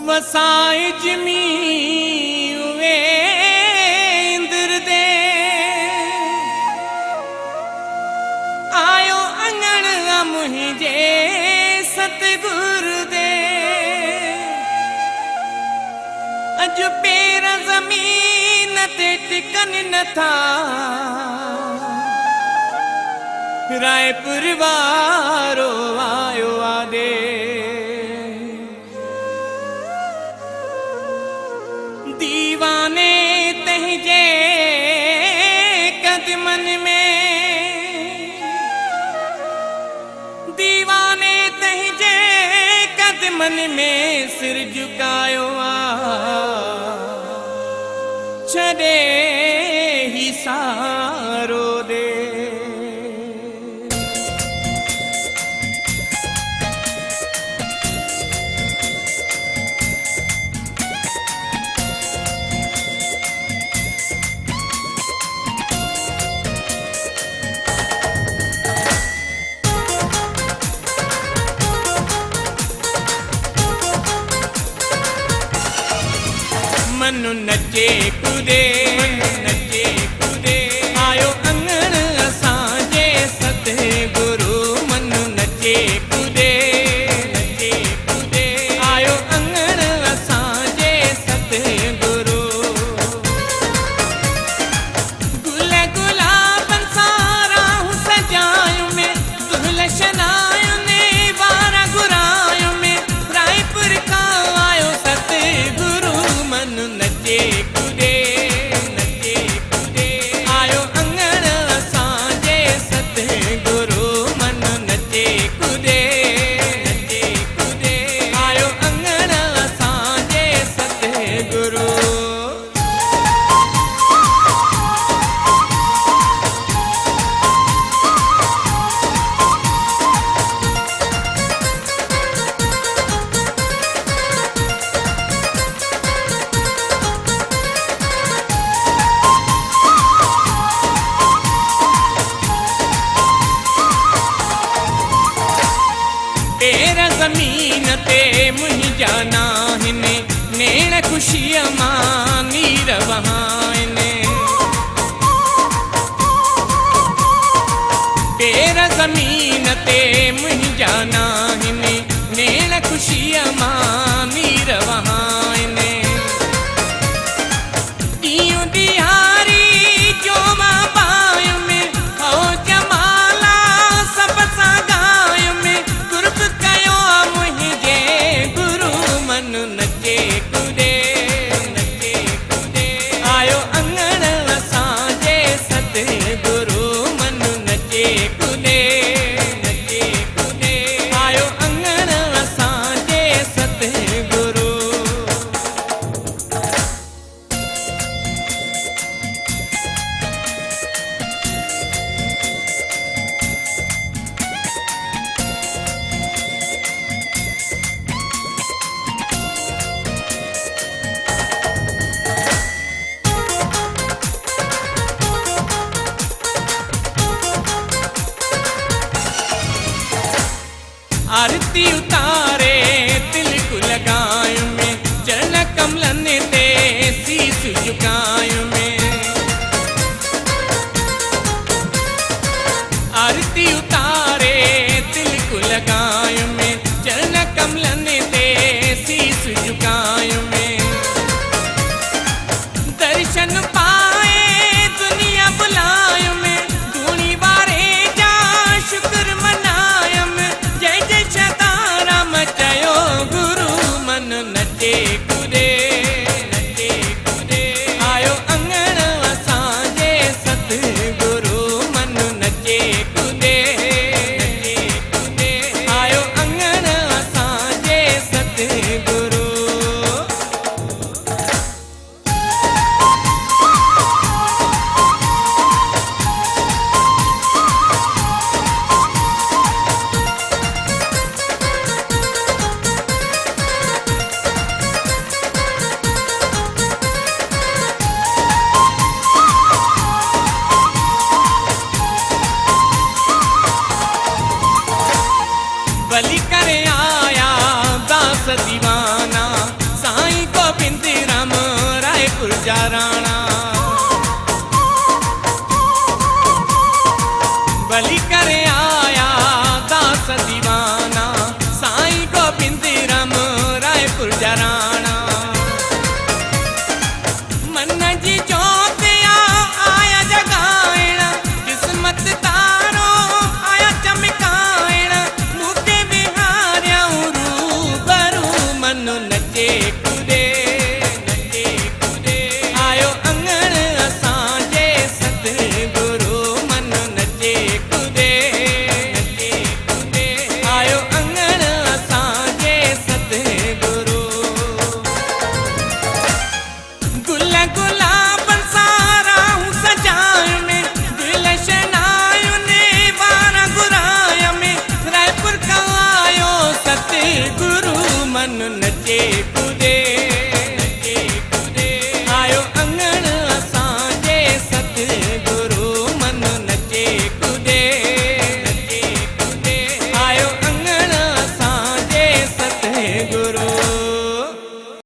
वसाई जमी वे इंद्र दे आयो अंगण मुझे सतगुरु दे अज पैर जमीन ते टिकन न था रायपुर वारो आयो आदे दीवाने तहजे कदमन में दीवाने तहजे कदमन में सिर झुकायो छड़े ही सारो दे मनु नचे कूदे आयो अंगण असांजे सतगुरु मनु नचे कूदे आयो अंगण असांजे सतगुरु गुल गुलाबन सारा सजायो में दुल्हन शनायो ने वारा गुरायो में रायपुर का आयो सतगुरु मनु नचे कूदे आयो अंगण असांजे सतगुरु मनु नचे कूदे आयो अंगण असांजे सतगुरु तेरा जमीन ते मुझी जाना हिने नेण खुशी मानी रवाने तेरा जमीन ते मुझी जाना हिने नेण खुशी मानी रवाने दियों दिहारी जो मां पायो में हो जमाला सब सागायो में गुरब कयो मुझे गुरु मनु नचे कूदे आयो अंगण असांजे सतगुरु मनु नचे कूदे आयो अंगण असांजे सतगुरु आरती उतारे तिलक लगायो में चरण कमलन ते शीस झुकायो में आरती उतारे तिलक लगायो में चरण कमलन ते शीस झुकायो में दर्शन पाए दुनिया बुलायो में धूनी वारे जा शुक्र मनायो में जय जय सीताराम चयो गुरु मनु नचे कूदे आयो अंगण असांजे सतगुरु मनु नचे कूदे आयो अंगण असांजे सतगुरु कुदे